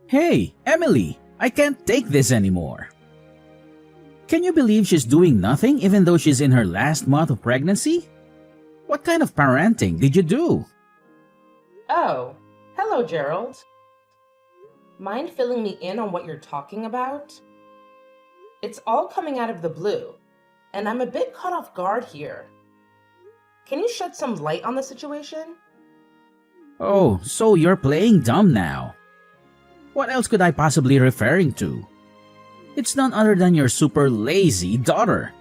Hey, Emily, I can't take this anymore. Can you believe she's doing nothing even though she's in her last month of pregnancy? What kind of parenting did you do? Oh, hello, Gerald. Mind filling me in on what you're talking about? It's all coming out of the blue, and I'm a bit caught off guard here. Can you shed some light on the situation? Oh, so you're playing dumb now. What else could I possibly referring to? It's none other than your super lazy daughter.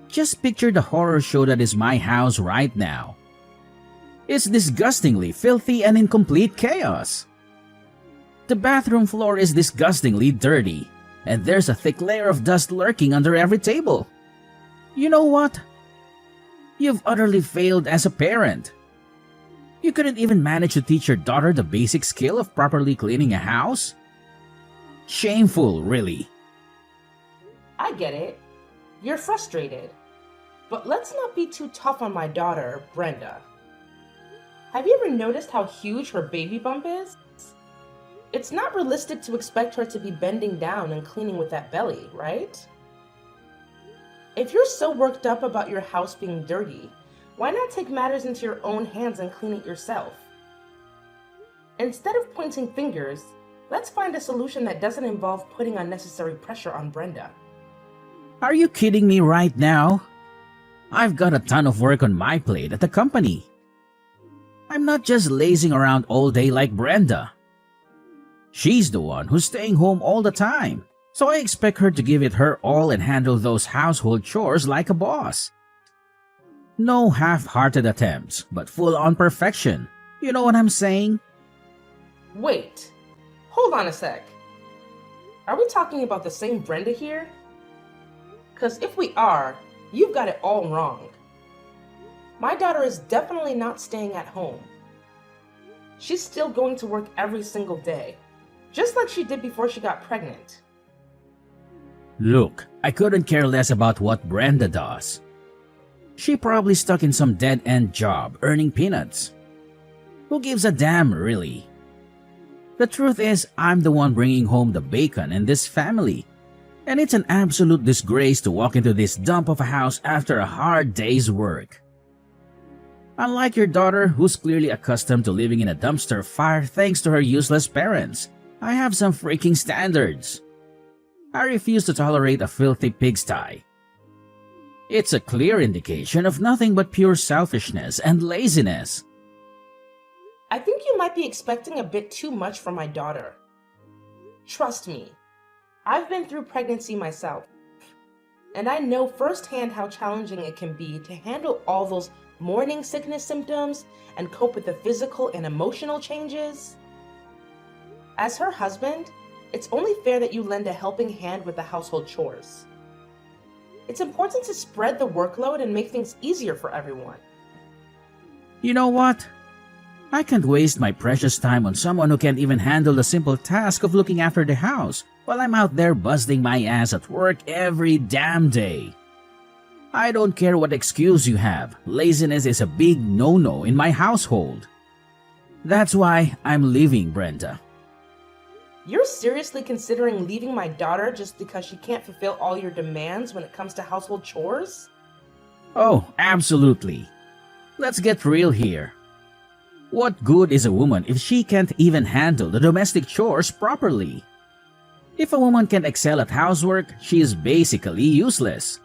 Just picture the horror show that is my house right now. It's disgustingly filthy and in complete chaos. The bathroom floor is disgustingly dirty, and there's a thick layer of dust lurking under every table. You know what? You've utterly failed as a parent. You couldn't even manage to teach your daughter the basic skill of properly cleaning a house? Shameful, really. I get it. You're frustrated. But let's not be too tough on my daughter, Brenda. Have you ever noticed how huge her baby bump is? It's not realistic to expect her to be bending down and cleaning with that belly, right? If you're so worked up about your house being dirty, why not take matters into your own hands and clean it yourself? Instead of pointing fingers, let's find a solution that doesn't involve putting unnecessary pressure on Brenda. Are you kidding me right now? I've got a ton of work on my plate at the company. I'm not just lazing around all day like Brenda. She's the one who's staying home all the time, so I expect her to give it her all and handle those household chores like a boss. No half-hearted attempts, but full-on perfection. You know what I'm saying? Wait, hold on a sec. Are we talking about the same Brenda here? Because if we are, you've got it all wrong. My daughter is definitely not staying at home. She's still going to work every single day, just like she did before she got pregnant. Look, I couldn't care less about what Brenda does. She probably stuck in some dead-end job earning peanuts. Who gives a damn, really? The truth is, I'm the one bringing home the bacon in this family. And it's an absolute disgrace to walk into this dump of a house after a hard day's work. Unlike your daughter, who's clearly accustomed to living in a dumpster fire thanks to her useless parents, I have some freaking standards. I refuse to tolerate a filthy pigsty. It's a clear indication of nothing but pure selfishness and laziness. I think you might be expecting a bit too much from my daughter. Trust me, I've been through pregnancy myself, and I know firsthand how challenging it can be to handle all those morning sickness symptoms and cope with the physical and emotional changes. As her husband, it's only fair that you lend a helping hand with the household chores. It's important to spread the workload and make things easier for everyone. You know what? I can't waste my precious time on someone who can't even handle the simple task of looking after the house while I'm out there busting my ass at work every damn day. I don't care what excuse you have, laziness is a big no-no in my household. That's why I'm leaving, Brenda. You're seriously considering leaving my daughter just because she can't fulfill all your demands when it comes to household chores? Oh, absolutely. Let's get real here. What good is a woman if she can't even handle the domestic chores properly? If a woman can't excel at housework, she is basically useless.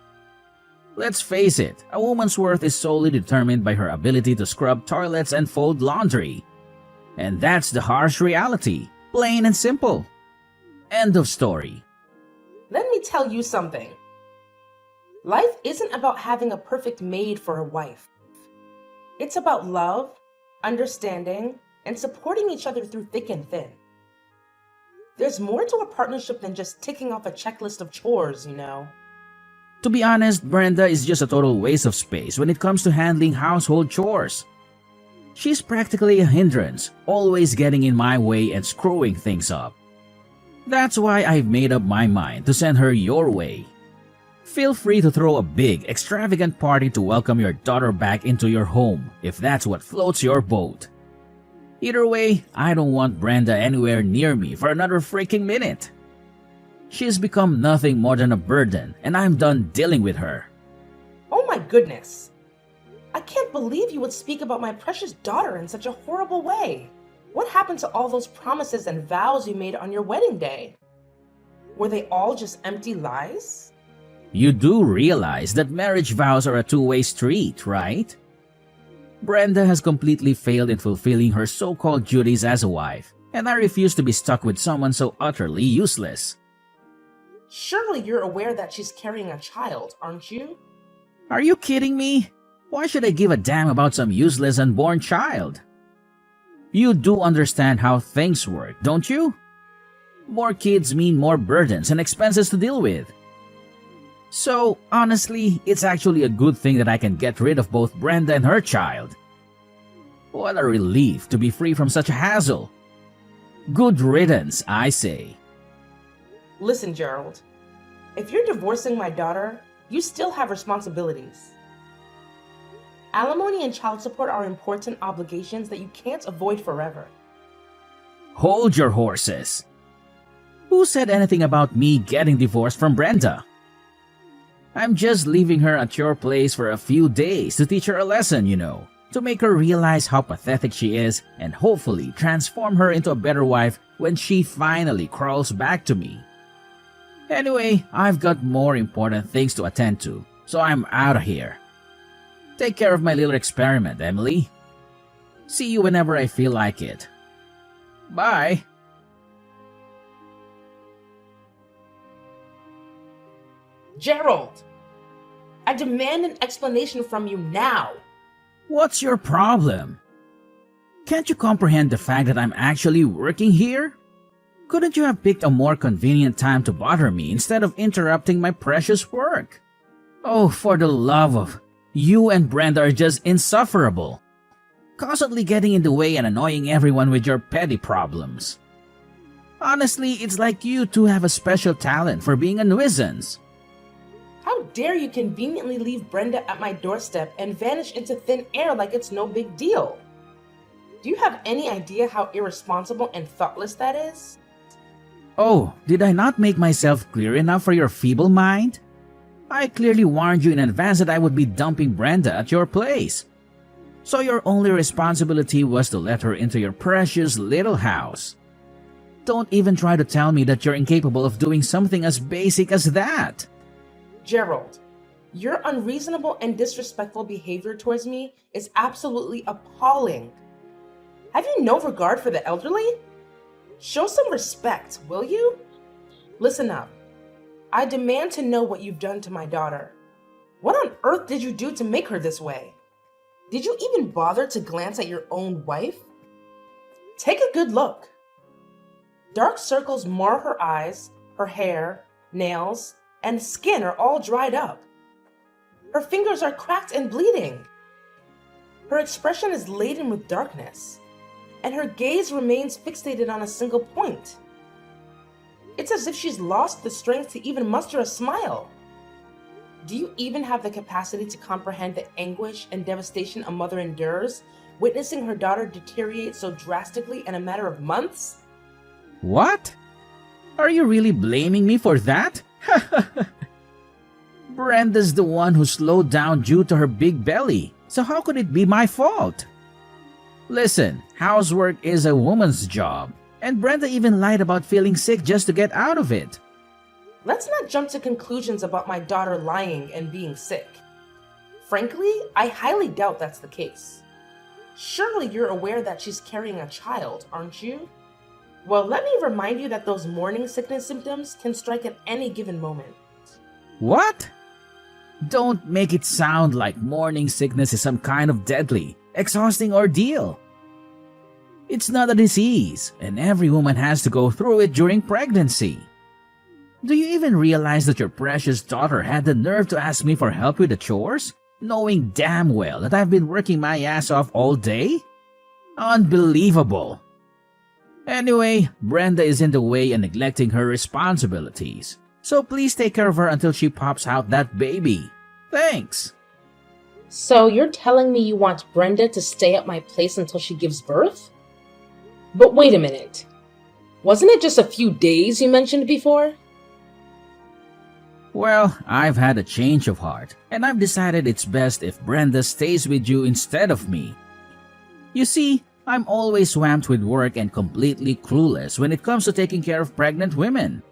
Let's face it, a woman's worth is solely determined by her ability to scrub toilets and fold laundry. And that's the harsh reality, plain and simple. End of story. Let me tell you something. Life isn't about having a perfect maid for a wife. It's about love, understanding, and supporting each other through thick and thin. There's more to a partnership than just ticking off a checklist of chores, you know. To be honest, Brenda is just a total waste of space when it comes to handling household chores. She's practically a hindrance, always getting in my way and screwing things up. That's why I've made up my mind to send her your way. Feel free to throw a big, extravagant party to welcome your daughter back into your home if that's what floats your boat. Either way, I don't want Brenda anywhere near me for another freaking minute. She's become nothing more than a burden, and I'm done dealing with her. Oh my goodness. I can't believe you would speak about my precious daughter in such a horrible way. What happened to all those promises and vows you made on your wedding day? Were they all just empty lies? You do realize that marriage vows are a two-way street, right? Brenda has completely failed in fulfilling her so-called duties as a wife, and I refuse to be stuck with someone so utterly useless. Surely you're aware that she's carrying a child, aren't you? Are you kidding me? Why should I give a damn about some useless unborn child? You do understand how things work, don't you? More kids mean more burdens and expenses to deal with. So, honestly, it's actually a good thing that I can get rid of both Brenda and her child. What a relief to be free from such a hassle. Good riddance, I say. Listen, Gerald. If you're divorcing my daughter, you still have responsibilities. Alimony and child support are important obligations that you can't avoid forever. Hold your horses. Who said anything about me getting divorced from Brenda? I'm just leaving her at your place for a few days to teach her a lesson, to make her realize how pathetic she is and hopefully transform her into a better wife when she finally crawls back to me. Anyway, I've got more important things to attend to, so I'm out of here. Take care of my little experiment, Emily. See you whenever I feel like it. Bye. Gerald! I demand an explanation from you now! What's your problem? Can't you comprehend the fact that I'm actually working here? Couldn't you have picked a more convenient time to bother me instead of interrupting my precious work? Oh, for the love of... You and Brenda are just insufferable. Constantly getting in the way and annoying everyone with your petty problems. Honestly, it's like you two have a special talent for being a nuisance. How dare you conveniently leave Brenda at my doorstep and vanish into thin air like it's no big deal? Do you have any idea how irresponsible and thoughtless that is? Oh, did I not make myself clear enough for your feeble mind? I clearly warned you in advance that I would be dumping Brenda at your place. So your only responsibility was to let her into your precious little house. Don't even try to tell me that you're incapable of doing something as basic as that. Gerald, your unreasonable and disrespectful behavior towards me is absolutely appalling. Have you no regard for the elderly? Show some respect, will you? Listen up. I demand to know what you've done to my daughter. What on earth did you do to make her this way? Did you even bother to glance at your own wife? Take a good look. Dark circles mar her eyes, her hair, nails, and skin are all dried up. Her fingers are cracked and bleeding. Her expression is laden with darkness, and her gaze remains fixated on a single point. It's as if she's lost the strength to even muster a smile. Do you even have the capacity to comprehend the anguish and devastation a mother endures, witnessing her daughter deteriorate so drastically in a matter of months? What? Are you really blaming me for that? Brenda's the one who slowed down due to her big belly, so how could it be my fault? Listen, housework is a woman's job, and Brenda even lied about feeling sick just to get out of it. Let's not jump to conclusions about my daughter lying and being sick. Frankly, I highly doubt that's the case. Surely you're aware that she's carrying a child, aren't you? Well, let me remind you that those morning sickness symptoms can strike at any given moment. What? Don't make it sound like morning sickness is some kind of deadly, exhausting ordeal. It's not a disease, and every woman has to go through it during pregnancy. Do you even realize that your precious daughter had the nerve to ask me for help with the chores, knowing damn well that I've been working my ass off all day? Unbelievable. Anyway, Brenda is in the way and neglecting her responsibilities, so please take care of her until she pops out that baby. Thanks. So you're telling me you want Brenda to stay at my place until she gives birth? But wait a minute. Wasn't it just a few days you mentioned before? Well, I've had a change of heart, and I've decided it's best if Brenda stays with you instead of me. You see, I'm always swamped with work and completely clueless when it comes to taking care of pregnant women.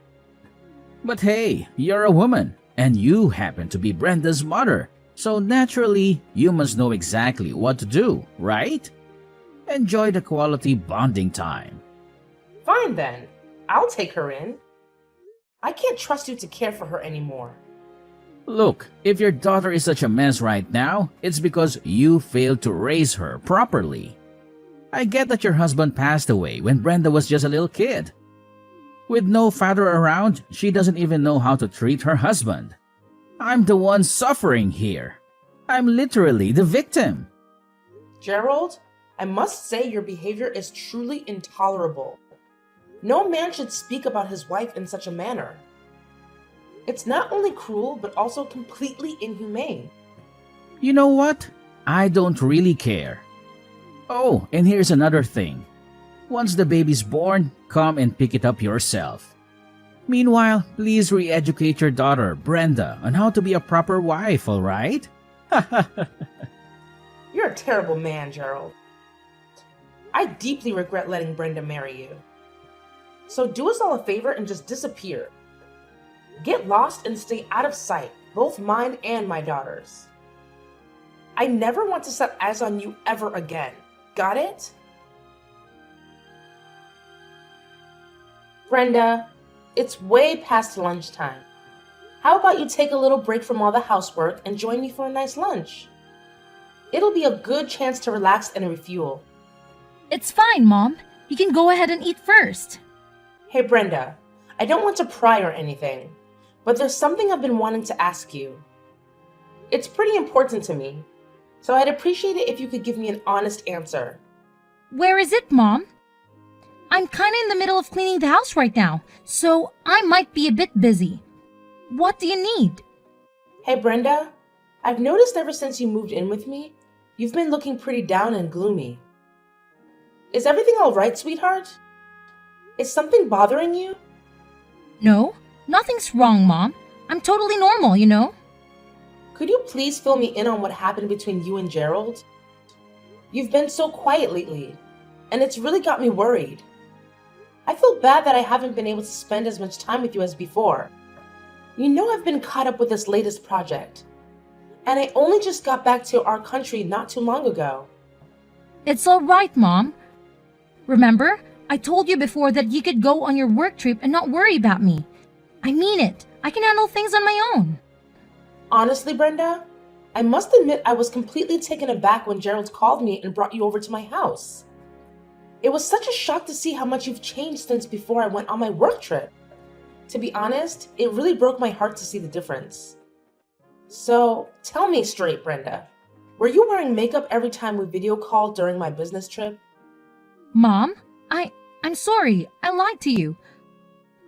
But hey, you're a woman, and you happen to be Brenda's mother, so naturally, you must know exactly what to do, right? Enjoy the quality bonding time. Fine then. I'll take her in. I can't trust you to care for her anymore. Look, if your daughter is such a mess right now, it's because you failed to raise her properly. I get that your husband passed away when Brenda was just a little kid. With no father around, she doesn't even know how to treat her husband. I'm the one suffering here. I'm literally the victim. Gerald, I must say your behavior is truly intolerable. No man should speak about his wife in such a manner. It's not only cruel, but also completely inhumane. You know what? I don't really care. Oh, and here's another thing. Once the baby's born, come and pick it up yourself. Meanwhile, please re-educate your daughter, Brenda, on how to be a proper wife, alright? You're a terrible man, Gerald. I deeply regret letting Brenda marry you. So do us all a favor and just disappear. Get lost and stay out of sight, both mine and my daughter's. I never want to set eyes on you ever again. Got it? Brenda, it's way past lunchtime. How about you take a little break from all the housework and join me for a nice lunch? It'll be a good chance to relax and refuel. It's fine, Mom. You can go ahead and eat first. Hey, Brenda, I don't want to pry or anything, but there's something I've been wanting to ask you. It's pretty important to me, so I'd appreciate it if you could give me an honest answer. Where is it, Mom? I'm kinda in the middle of cleaning the house right now, so I might be a bit busy. What do you need? Hey, Brenda, I've noticed ever since you moved in with me, you've been looking pretty down and gloomy. Is everything all right, sweetheart? Is something bothering you? No, nothing's wrong, Mom. I'm totally normal, you know? Could you please fill me in on what happened between you and Gerald? You've been so quiet lately, and it's really got me worried. I feel bad that I haven't been able to spend as much time with you as before. You know I've been caught up with this latest project, and I only just got back to our country not too long ago. It's all right, Mom. Remember, I told you before that you could go on your work trip and not worry about me. I mean it. I can handle things on my own. Honestly, Brenda, I must admit I was completely taken aback when Gerald called me and brought you over to my house. It was such a shock to see how much you've changed since before I went on my work trip. To be honest, it really broke my heart to see the difference. So, tell me straight, Brenda. Were you wearing makeup every time we video called during my business trip? Mom, I'm sorry. I lied to you.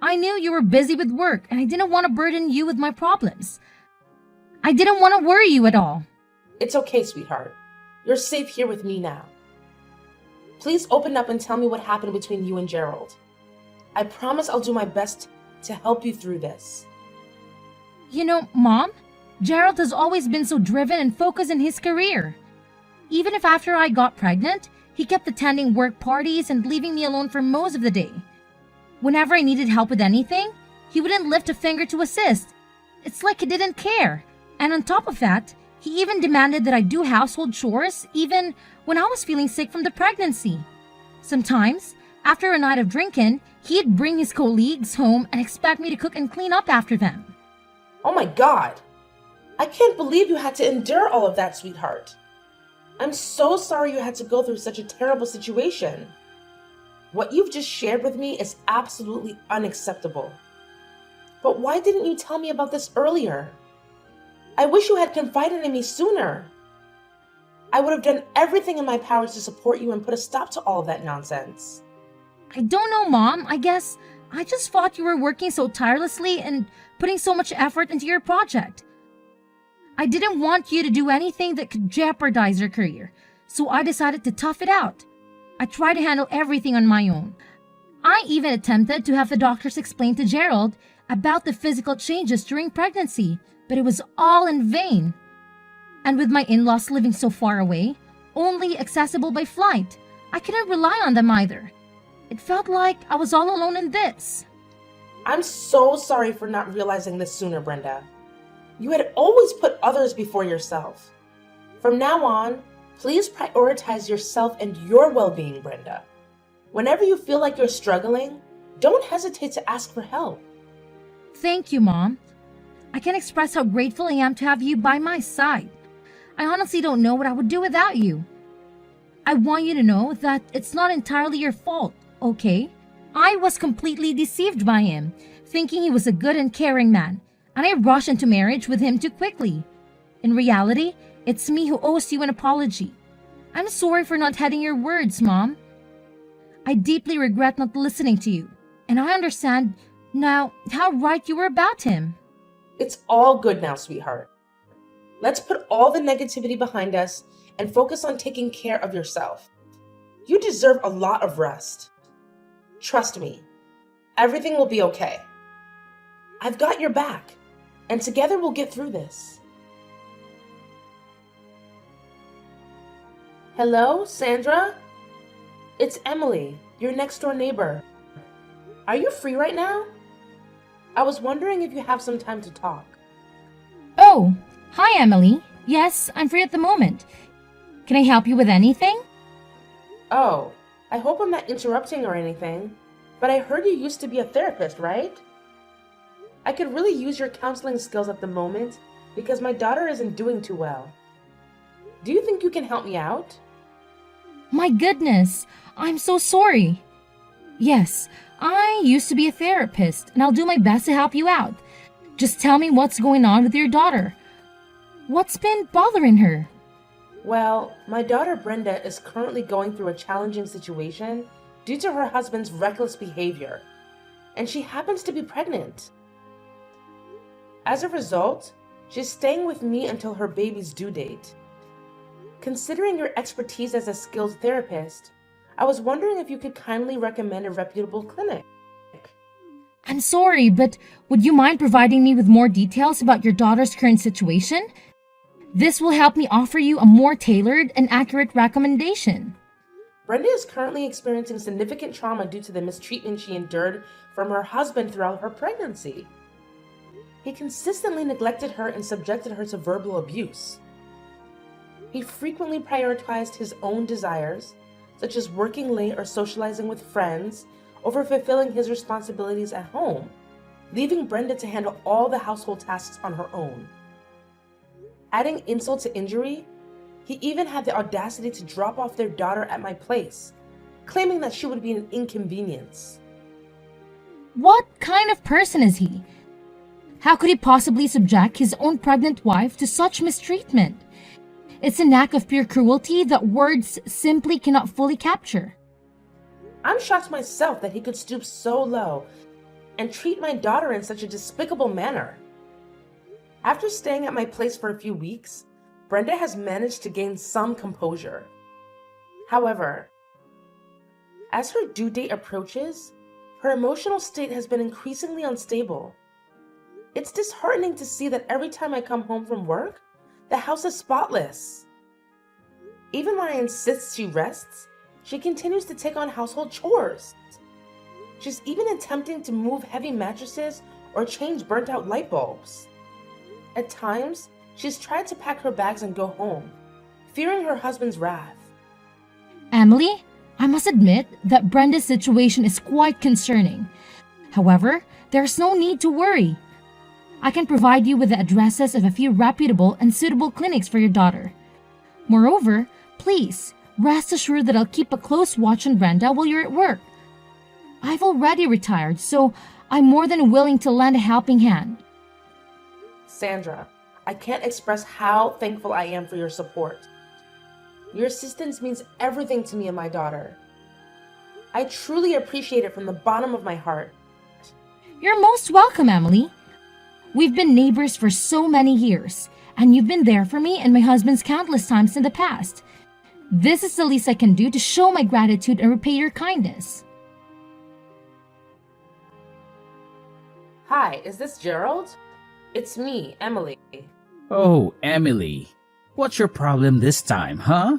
I knew you were busy with work and I didn't want to burden you with my problems. I didn't want to worry you at all. It's okay, sweetheart. You're safe here with me now. Please open up and tell me what happened between you and Gerald. I promise I'll do my best to help you through this. You know, Mom, Gerald has always been so driven and focused in his career. Even if after I got pregnant, he kept attending work parties and leaving me alone for most of the day. Whenever I needed help with anything, he wouldn't lift a finger to assist. It's like he didn't care. And on top of that, he even demanded that I do household chores even when I was feeling sick from the pregnancy. Sometimes, after a night of drinking, he'd bring his colleagues home and expect me to cook and clean up after them. Oh my God! I can't believe you had to endure all of that, sweetheart. I'm so sorry you had to go through such a terrible situation. What you've just shared with me is absolutely unacceptable. But why didn't you tell me about this earlier? I wish you had confided in me sooner. I would have done everything in my power to support you and put a stop to all of that nonsense. I don't know, Mom. I guess I just thought you were working so tirelessly and putting so much effort into your project. I didn't want you to do anything that could jeopardize your career, so I decided to tough it out. I tried to handle everything on my own. I even attempted to have the doctors explain to Gerald about the physical changes during pregnancy, but it was all in vain. And with my in-laws living so far away, only accessible by flight, I couldn't rely on them either. It felt like I was all alone in this. I'm so sorry for not realizing this sooner, Brenda. You had always put others before yourself. From now on, please prioritize yourself and your well-being, Brenda. Whenever you feel like you're struggling, don't hesitate to ask for help. Thank you, Mom. I can't express how grateful I am to have you by my side. I honestly don't know what I would do without you. I want you to know that it's not entirely your fault, okay? I was completely deceived by him, thinking he was a good and caring man, and I rushed into marriage with him too quickly. In reality, it's me who owes you an apology. I'm sorry for not heeding your words, Mom. I deeply regret not listening to you, and I understand now how right you were about him. It's all good now, sweetheart. Let's put all the negativity behind us and focus on taking care of yourself. You deserve a lot of rest. Trust me, everything will be okay. I've got your back, and together we'll get through this. Hello, Sandra? It's Emily, your next door neighbor. Are you free right now? I was wondering if you have some time to talk. Oh, hi, Emily. Yes, I'm free at the moment. Can I help you with anything? Oh, I hope I'm not interrupting or anything, but I heard you used to be a therapist, right? I could really use your counseling skills at the moment because my daughter isn't doing too well. Do you think you can help me out? My goodness, I'm so sorry. Yes, I used to be a therapist, and I'll do my best to help you out. Just tell me what's going on with your daughter. What's been bothering her? Well, my daughter Brenda is currently going through a challenging situation due to her husband's reckless behavior, and she happens to be pregnant. As a result, she's staying with me until her baby's due date. Considering your expertise as a skilled therapist, I was wondering if you could kindly recommend a reputable clinic. I'm sorry, but would you mind providing me with more details about your daughter's current situation? This will help me offer you a more tailored and accurate recommendation. Brenda is currently experiencing significant trauma due to the mistreatment she endured from her husband throughout her pregnancy. He consistently neglected her and subjected her to verbal abuse. He frequently prioritized his own desires, such as working late or socializing with friends, over fulfilling his responsibilities at home, leaving Brenda to handle all the household tasks on her own. Adding insult to injury, he even had the audacity to drop off their daughter at my place, claiming that she would be an inconvenience. What kind of person is he? How could he possibly subject his own pregnant wife to such mistreatment? It's an act of pure cruelty that words simply cannot fully capture. I'm shocked myself that he could stoop so low and treat my daughter in such a despicable manner. After staying at my place for a few weeks, Brenda has managed to gain some composure. However, as her due date approaches, her emotional state has been increasingly unstable. It's disheartening to see that every time I come home from work, the house is spotless. Even when I insist she rests, she continues to take on household chores. She's even attempting to move heavy mattresses or change burnt-out light bulbs. At times, she's tried to pack her bags and go home, fearing her husband's wrath. Emily, I must admit that Brenda's situation is quite concerning. However, there's no need to worry. I can provide you with the addresses of a few reputable and suitable clinics for your daughter. Moreover, please, rest assured that I'll keep a close watch on Brenda while you're at work. I've already retired, so I'm more than willing to lend a helping hand. Sandra, I can't express how thankful I am for your support. Your assistance means everything to me and my daughter. I truly appreciate it from the bottom of my heart. You're most welcome, Emily. We've been neighbors for so many years, and you've been there for me and my husband's countless times in the past. This is the least I can do to show my gratitude and repay your kindness. Hi, is this Gerald? It's me, Emily. Oh, Emily. What's your problem this time, huh?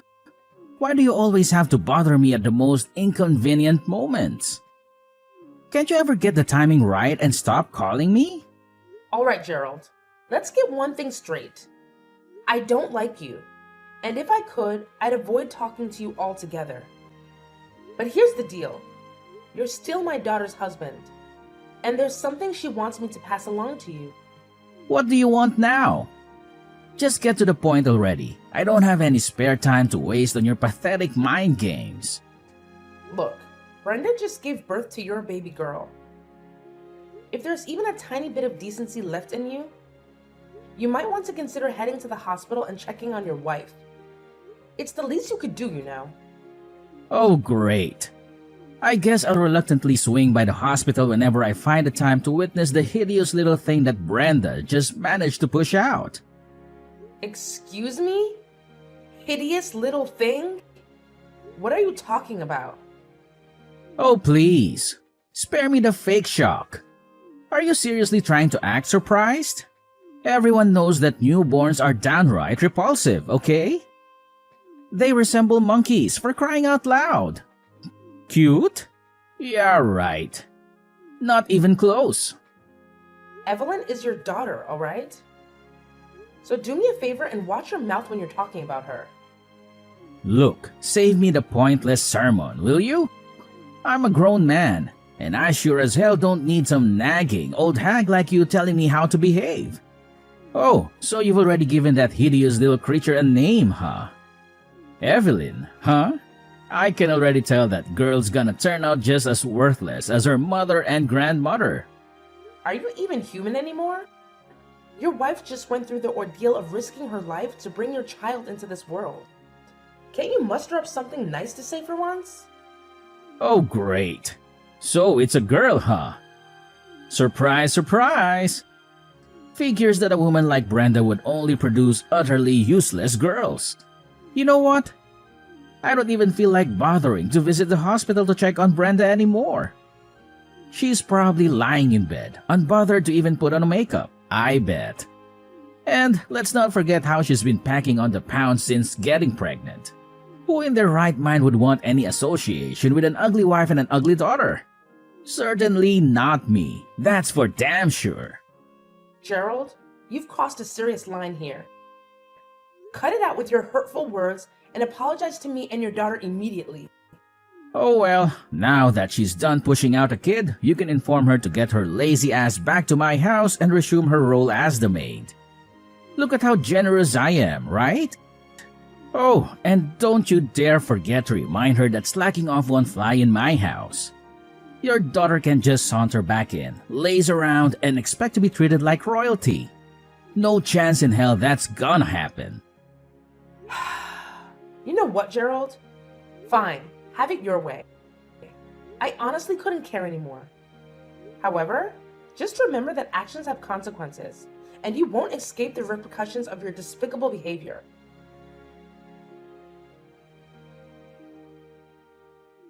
Why do you always have to bother me at the most inconvenient moments? Can't you ever get the timing right and stop calling me? All right, Gerald. Let's get one thing straight. I don't like you. And if I could, I'd avoid talking to you altogether. But here's the deal. You're still my daughter's husband. And there's something she wants me to pass along to you. What do you want now? Just get to the point already. I don't have any spare time to waste on your pathetic mind games. Look, Brenda just gave birth to your baby girl. If there's even a tiny bit of decency left in you, you might want to consider heading to the hospital and checking on your wife. It's the least you could do, you know. Oh, great. I guess I'll reluctantly swing by the hospital whenever I find the time to witness the hideous little thing that Brenda just managed to push out. Excuse me? Hideous little thing? What are you talking about? Oh, please. Spare me the fake shock. Are you seriously trying to act surprised? Everyone knows that newborns are downright repulsive, okay? They resemble monkeys, for crying out loud. Cute? Yeah, right. Not even close. Evelyn is your daughter, alright? So do me a favor and watch your mouth when you're talking about her. Look, save me the pointless sermon, will you? I'm a grown man, and I sure as hell don't need some nagging old hag like you telling me how to behave. Oh, so you've already given that hideous little creature a name, huh? Evelyn, huh? I can already tell that girl's gonna turn out just as worthless as her mother and grandmother. Are you even human anymore? Your wife just went through the ordeal of risking her life to bring your child into this world. Can't you muster up something nice to say for once? Oh, great. So it's a girl, huh? Surprise, surprise! Figures that a woman like Brenda would only produce utterly useless girls. You know what? I don't even feel like bothering to visit the hospital to check on Brenda anymore. She's probably lying in bed, unbothered to even put on makeup, I bet. And let's not forget how she's been packing on the pounds since getting pregnant. Who in their right mind would want any association with an ugly wife and an ugly daughter? Certainly not me, that's for damn sure. Gerald, you've crossed a serious line here. Cut it out with your hurtful words and apologize to me and your daughter immediately. Oh well, now that she's done pushing out a kid, you can inform her to get her lazy ass back to my house and resume her role as the maid. Look at how generous I am, right? Oh, and don't you dare forget to remind her that slacking off won't fly in my house. Your daughter can just saunter back in, laze around, and expect to be treated like royalty. No chance in hell that's gonna happen. You know what, Gerald? Fine, have it your way. I honestly couldn't care anymore. However, just remember that actions have consequences, and you won't escape the repercussions of your despicable behavior.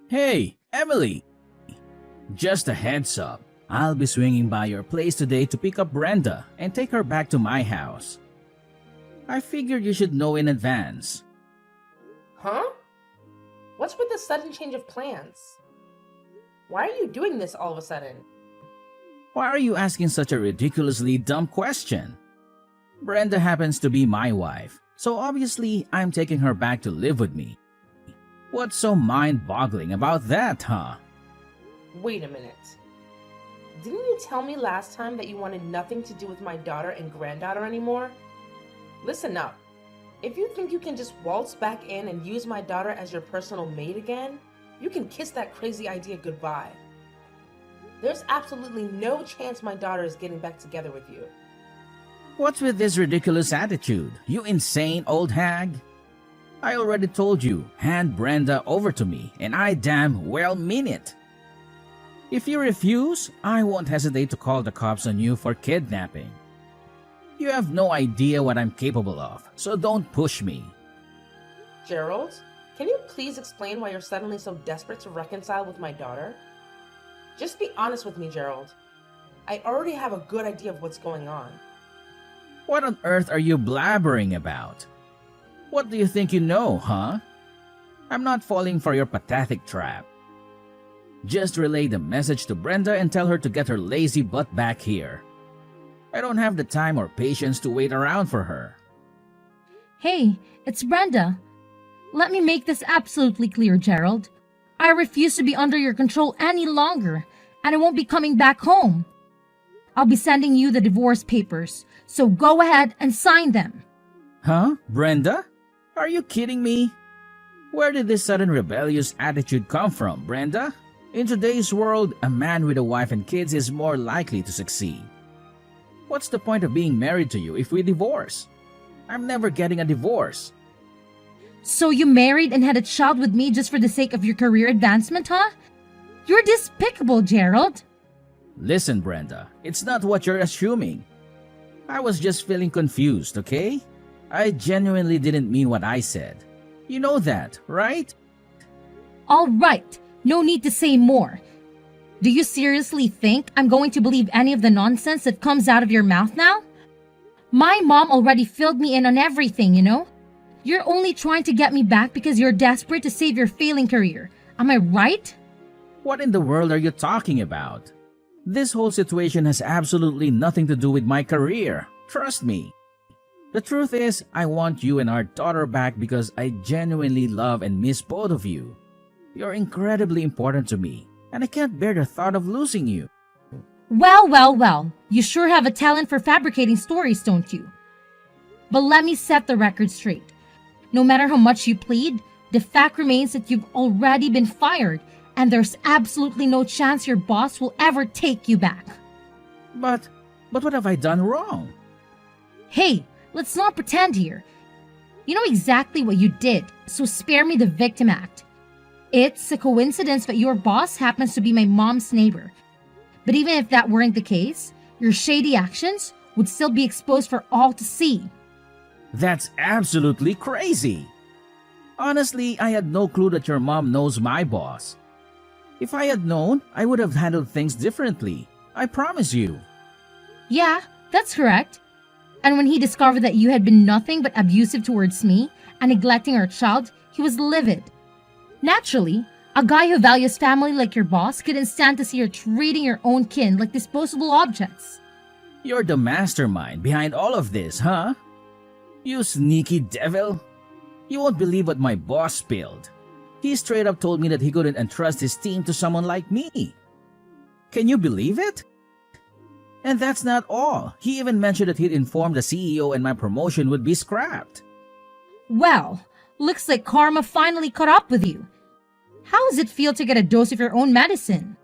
Hey, Emily! Just a heads up, I'll be swinging by your place today to pick up Brenda and take her back to my house. I figured you should know in advance. Huh? What's with this sudden change of plans? Why are you doing this all of a sudden? Why are you asking such a ridiculously dumb question? Brenda happens to be my wife, so obviously I'm taking her back to live with me. What's so mind-boggling about that, huh? Wait a minute. Didn't you tell me last time that you wanted nothing to do with my daughter and granddaughter anymore? Listen up. If you think you can just waltz back in and use my daughter as your personal maid again, you can kiss that crazy idea goodbye. There's absolutely no chance my daughter is getting back together with you. What's with this ridiculous attitude, you insane old hag? I already told you, hand Brenda over to me, and I damn well mean it. If you refuse, I won't hesitate to call the cops on you for kidnapping. You have no idea what I'm capable of, so don't push me. Gerald, Can you please explain why you're suddenly so desperate to reconcile with my daughter? Just be honest with me, Gerald. I already have a good idea of what's going on. What on earth are you blabbering about? What do you think you know, huh? I'm not falling for your pathetic trap. Just relay the message to Brenda and tell her to get her lazy butt back here. I don't have the time or patience to wait around for her. Hey, it's Brenda. Let me make this absolutely clear, Gerald. I refuse to be under your control any longer, and I won't be coming back home. I'll be sending you the divorce papers, so go ahead and sign them. Huh? Brenda? Are you kidding me? Where did this sudden rebellious attitude come from, Brenda? In today's world, a man with a wife and kids is more likely to succeed. What's the point of being married to you if we divorce? I'm never getting a divorce. So you married and had a child with me just for the sake of your career advancement, huh? You're despicable, Gerald. Listen, Brenda, it's not what you're assuming. I was just feeling confused, okay? I genuinely didn't mean what I said. You know that, right? All right, no need to say more. Do you seriously think I'm going to believe any of the nonsense that comes out of your mouth now? My mom already filled me in on everything, you know? You're only trying to get me back because you're desperate to save your failing career. Am I right? What in the world are you talking about? This whole situation has absolutely nothing to do with my career. Trust me. The truth is, I want you and our daughter back because I genuinely love and miss both of you. You're incredibly important to me, and I can't bear the thought of losing you. Well. You sure have a talent for fabricating stories, don't you? But let me set the record straight. No matter how much you plead, the fact remains that you've already been fired, and there's absolutely no chance your boss will ever take you back. But what have I done wrong? Hey, let's not pretend here. You know exactly what you did, so spare me the victim act. It's a coincidence that your boss happens to be my mom's neighbor. But even if that weren't the case, your shady actions would still be exposed for all to see. That's absolutely crazy. Honestly, I had no clue that your mom knows my boss. If I had known, I would have handled things differently. I promise you. Yeah, that's correct. And when he discovered that you had been nothing but abusive towards me and neglecting our child, he was livid. Naturally, a guy who values family like your boss couldn't stand to see you treating your own kin like disposable objects. You're the mastermind behind all of this, huh? You sneaky devil. You won't believe what my boss spilled. He straight up told me that he couldn't entrust his team to someone like me. Can you believe it? And that's not all. He even mentioned that he'd informed the CEO and my promotion would be scrapped. Well, looks like karma finally caught up with you. How does it feel to get a dose of your own medicine?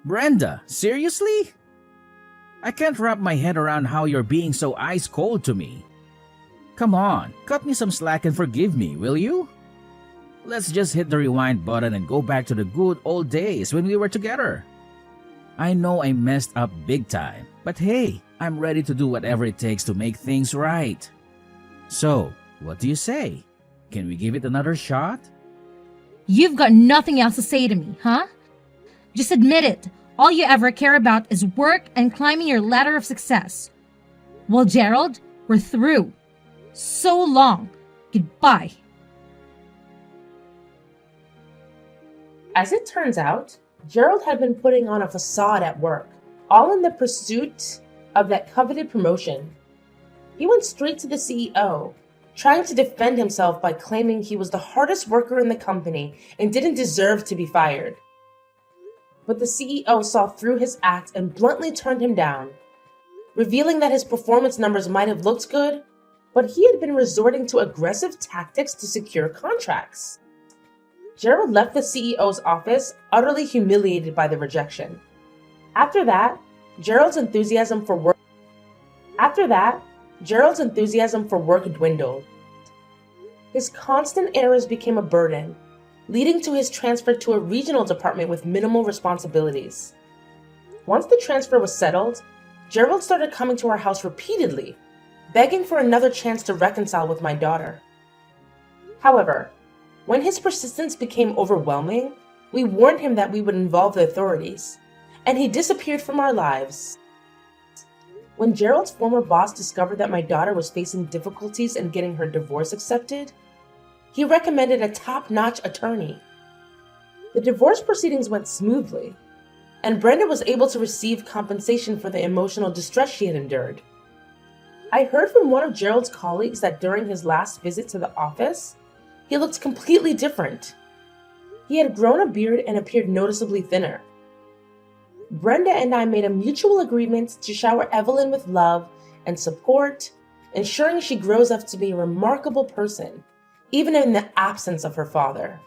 Brenda, seriously? I can't wrap my head around how you're being so ice cold to me. Come on, cut me some slack and forgive me, will you? Let's just hit the rewind button and go back to the good old days when we were together. I know I messed up big time, but hey, I'm ready to do whatever it takes to make things right. So, what do you say? Can we give it another shot? You've got nothing else to say to me, huh? Just admit it. All you ever care about is work and climbing your ladder of success. Well, Gerald, we're through. So long. Goodbye. As it turns out, Gerald had been putting on a facade at work, all in the pursuit of that coveted promotion. He went straight to the CEO, trying to defend himself by claiming he was the hardest worker in the company and didn't deserve to be fired. But the CEO saw through his act and bluntly turned him down, revealing that his performance numbers might have looked good, but he had been resorting to aggressive tactics to secure contracts. Gerald left the CEO's office, utterly humiliated by the rejection. After that, Gerald's enthusiasm for work dwindled. His constant errors became a burden, leading to his transfer to a regional department with minimal responsibilities. Once the transfer was settled, Gerald started coming to our house repeatedly, begging for another chance to reconcile with my daughter. However, When his persistence became overwhelming, we warned him that we would involve the authorities, and he disappeared from our lives. When Gerald's former boss discovered that my daughter was facing difficulties in getting her divorce accepted, he recommended a top-notch attorney. The divorce proceedings went smoothly, and Brenda was able to receive compensation for the emotional distress she had endured. I heard from one of Gerald's colleagues that during his last visit to the office, he looked completely different. He had grown a beard and appeared noticeably thinner. Brenda and I made a mutual agreement to shower Evelyn with love and support, ensuring she grows up to be a remarkable person, even in the absence of her father.